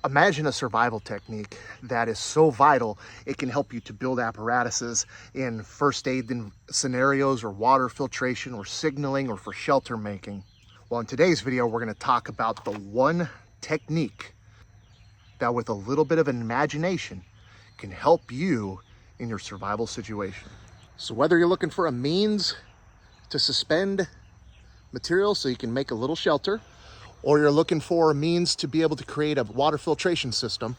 Imagine a survival technique that is so vital, it can help you to build apparatuses in first aid scenarios or water filtration or signaling or for shelter making. Well, in today's video, we're going to talk about the one technique that with a little bit of an imagination can help you in your survival situation. So whether you're looking for a means to suspend material so you can make a little shelter, or you're looking for a means to be able to create a water filtration system,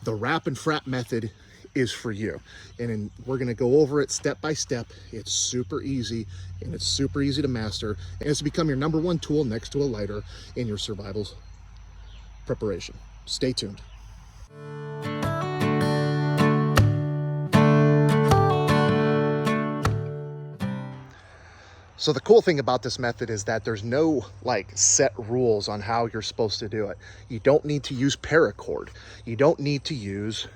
the Wrap and Frap method is for you. And we're gonna go over it step by step. It's super easy and it's super easy to master. And it's become your number one tool next to a lighter in your survival preparation. Stay tuned. So the cool thing about this method is that there's no like set rules on how you're supposed to do it. You don't need to use paracord. You don't need to use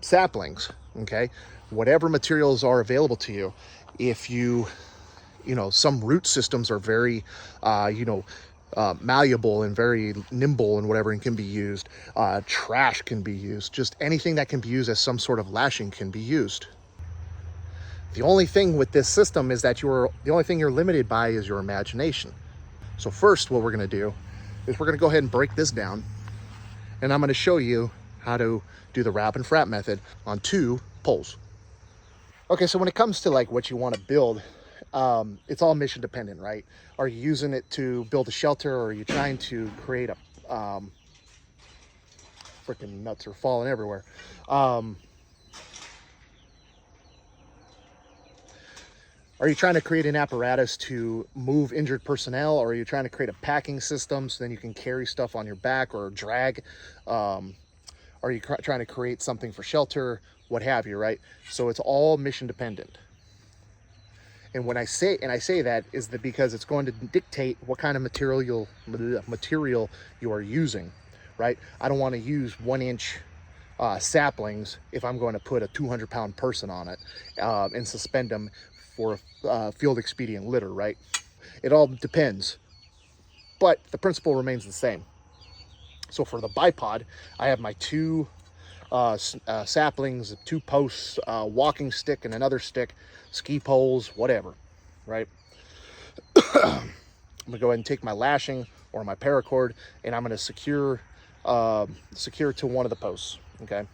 saplings, okay? Whatever materials are available to you. If some root systems are very, malleable and very nimble and whatever and can be used. Trash can be used. Just anything that can be used as some sort of lashing can be used. The only thing with this system is that the only thing you're limited by is your imagination. So first, what we're gonna do is we're gonna go ahead and break this down, and I'm gonna show you how to do the Wrap and Frap method on 2 poles. Okay, so when it comes to like what you wanna build, it's all mission dependent, right? Are you using it to build a shelter, or are you trying to create a, freaking nuts are falling everywhere. Are you trying to create an apparatus to move injured personnel, or are you trying to create a packing system so then you can carry stuff on your back or drag? Are you trying to create something for shelter, what have you, right? So it's all mission dependent. And when I say that is that because it's going to dictate what kind of material you are using, right? I don't want to use 1-inch saplings if I'm going to put a 200-pound person on it and suspend them for field expedient litter, right? It all depends, but the principle remains the same. So for the bipod, I have my 2 saplings, 2 posts, walking stick and another stick, ski poles, whatever, right? I'm gonna go ahead and take my lashing or my paracord, and I'm gonna secure to one of the posts, okay?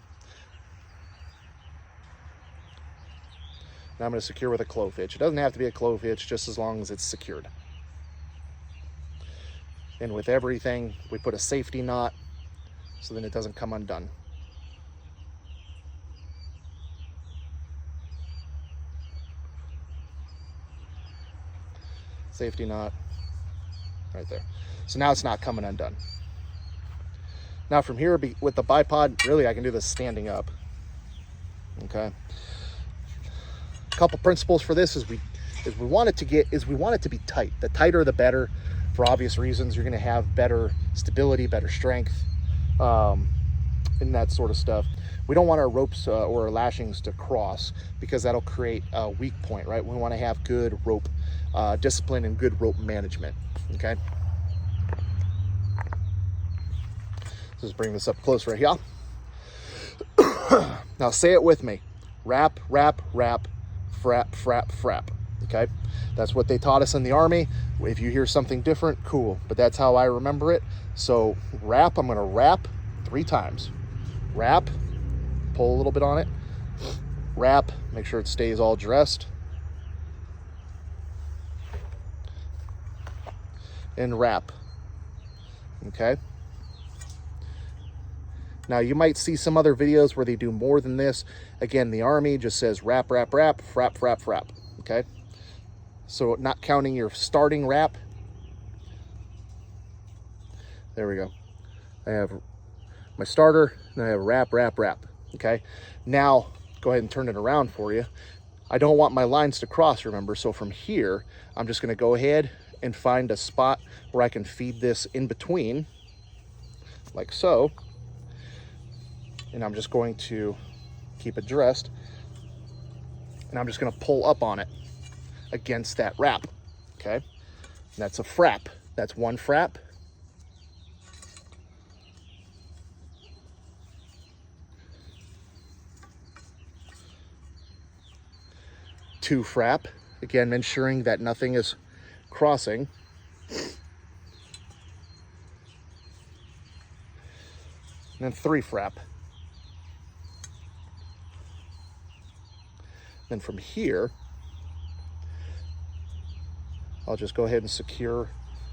Now I'm going to secure with a clove hitch. It doesn't have to be a clove hitch, just as long as it's secured. And with everything, we put a safety knot so then it doesn't come undone. Safety knot right there. So now it's not coming undone. Now from here, with the bipod, really I can do this standing up. Okay. Couple principles for this is we want it to be tight. The tighter the better, for obvious reasons. You're going to have better stability, better strength, and that sort of stuff. We don't want our ropes or our lashings to cross, because that'll create a weak point, right? We want to have good rope discipline and good rope management. Okay, let's bring this up close right here. Now say it with me: wrap, wrap, wrap. Frap, frap, frap. Okay, that's what they taught us in the Army. If you hear something different, cool, but that's how I remember it. So wrap, I'm gonna wrap 3 times. Wrap, pull a little bit on it. Wrap, make sure it stays all dressed. And wrap. Okay. Now you might see some other videos where they do more than this. Again, the Army just says wrap, wrap, wrap, frap, frap, frap, okay? So not counting your starting wrap. There we go. I have my starter, and I have wrap, wrap, wrap, okay? Now, go ahead and turn it around for you. I don't want my lines to cross, remember, so from here, I'm just gonna go ahead and find a spot where I can feed this in between, like so. And I'm just going to keep it dressed, and I'm just going to pull up on it against that wrap, okay? And that's a frap. That's 1 frap. 2 frap, again ensuring that nothing is crossing. And then 3 frap. Then from here, I'll just go ahead and secure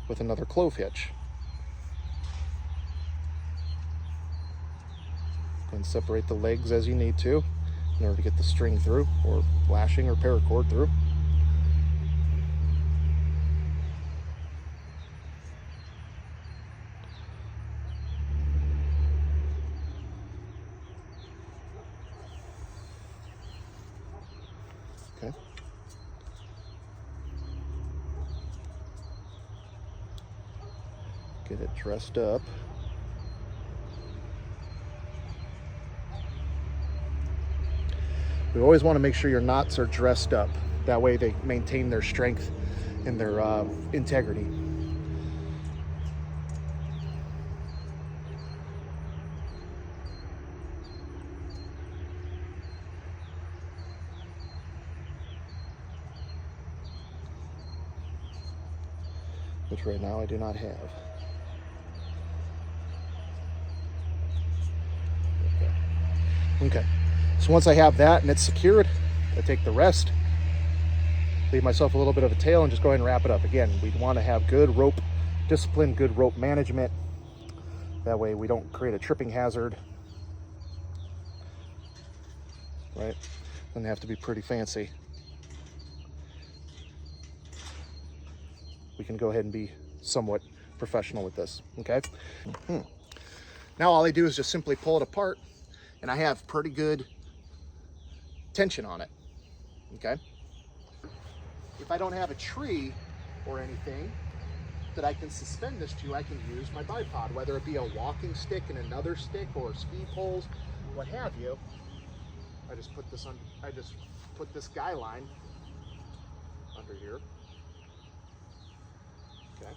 with another clove hitch. And separate the legs as you need to in order to get the string through, or lashing or paracord through. Okay. Get it dressed up. We always want to make sure your knots are dressed up. That way they maintain their strength and their integrity. Which right now I do not have. Okay. So once I have that and it's secured, I take the rest, leave myself a little bit of a tail, and just go ahead and wrap it up. Again, we want to have good rope discipline, good rope management. That way we don't create a tripping hazard. Right? Doesn't have to be pretty fancy. We can go ahead and be somewhat professional with this, okay? Now all I do is just simply pull it apart, and I have pretty good tension on it, okay? If I don't have a tree or anything that I can suspend this to, I can use my bipod, whether it be a walking stick and another stick, or ski poles, what have you. I just put this guy line under here. Okay,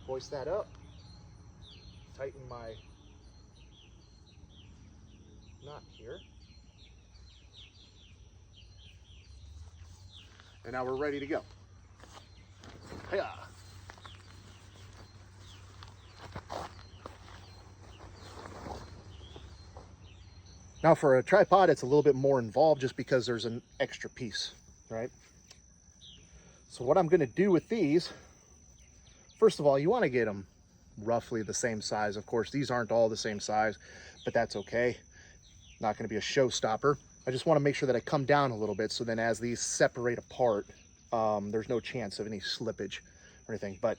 hoist that up, tighten my knot here. And now we're ready to go. Hiya. Now for a tripod, it's a little bit more involved just because there's an extra piece, right? So what I'm gonna do with these, first of all, you wanna get them roughly the same size. Of course, these aren't all the same size, but that's okay. Not gonna be a showstopper. I just want to make sure that I come down a little bit, so then as these separate apart, there's no chance of any slippage or anything, but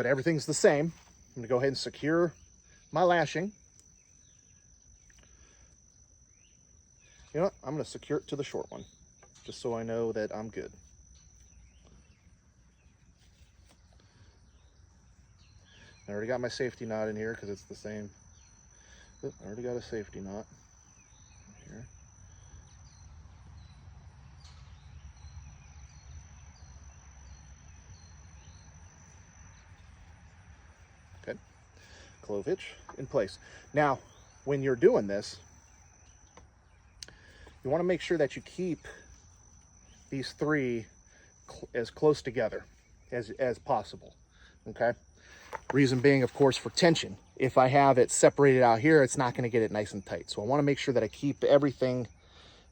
everything's the same. I'm gonna go ahead and secure my lashing. You know what? I'm gonna secure it to the short one, just so I know that I'm good. I already got my safety knot in here because it's the same. I already got a safety knot here. Okay, clove hitch in place. Now, when you're doing this, you want to make sure that you keep these three as close together as possible, okay? Reason being, of course, for tension. If I have it separated out here, it's not going to get it nice and tight. So I want to make sure that I keep everything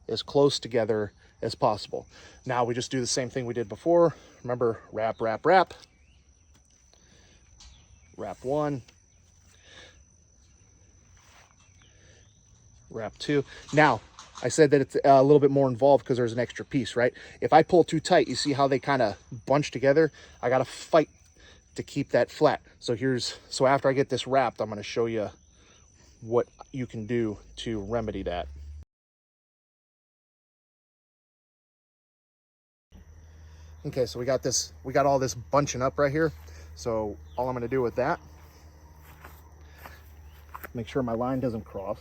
as close together as possible. Now we just do the same thing we did before. Remember, wrap, wrap, wrap. Wrap 1. Wrap 2. Now, I said that it's a little bit more involved because there's an extra piece, right? If I pull too tight, you see how they kind of bunch together? I got to fight to keep that flat. So after I get this wrapped, I'm going to show you what you can do to remedy that. Okay, so we got all this bunching up right here. So all I'm going to do with that, make sure my line doesn't cross.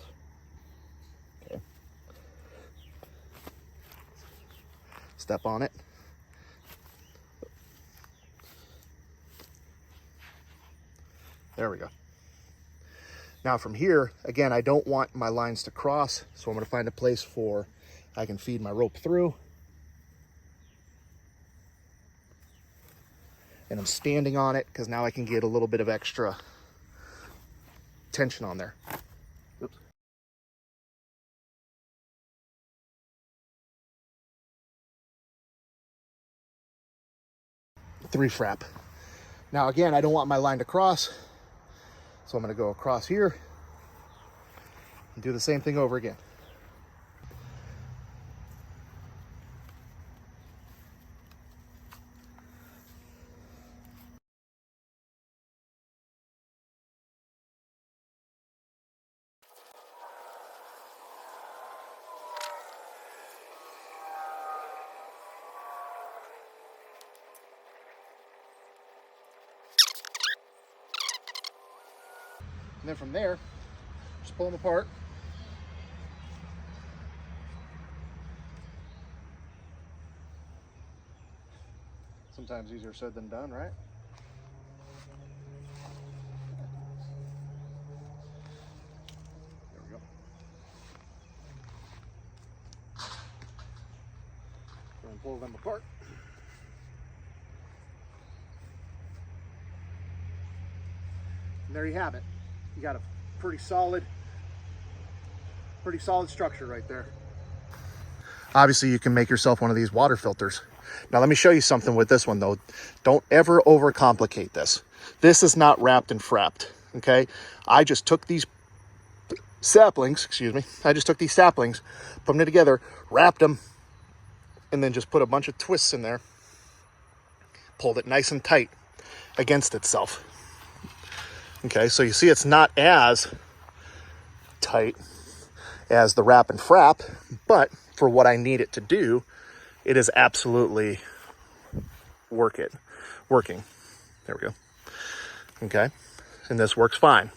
Okay. Step on it. There we go. Now from here, again, I don't want my lines to cross, so I'm going to find a place I can feed my rope through. and I'm standing on it because now I can get a little bit of extra tension on there. Oops. Three frap. Now again, I don't want my line to cross, so I'm going to go across here and do the same thing over again. And then from there, just pull them apart. Sometimes easier said than done, right? There we go. Go and pull them apart. And there you have it. You got a pretty solid structure right there. Obviously, you can make yourself one of these water filters. Now, let me show you something with this one, though. Don't ever overcomplicate this. This is not wrapped and frapped, okay? I just took these saplings, put them together, wrapped them, and then just put a bunch of twists in there, pulled it nice and tight against itself. Okay, so you see it's not as tight as the wrap and frap, but for what I need it to do, it is absolutely working. There we go. Okay, and this works fine.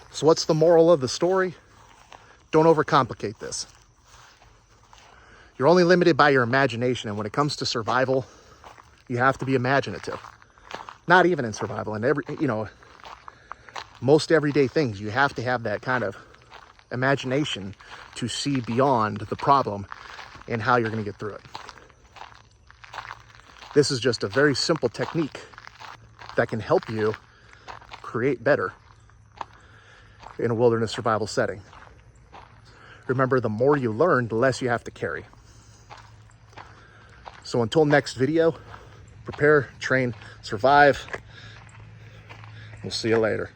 So what's the moral of the story? Don't overcomplicate this. You're only limited by your imagination, and when it comes to survival, you have to be imaginative. Not even in survival, in every, most everyday things, you have to have that kind of imagination to see beyond the problem and how you're going to get through it. This is just a very simple technique that can help you create better in a wilderness survival setting. Remember, the more you learn, the less you have to carry. So until next video, prepare, train, survive. We'll see you later.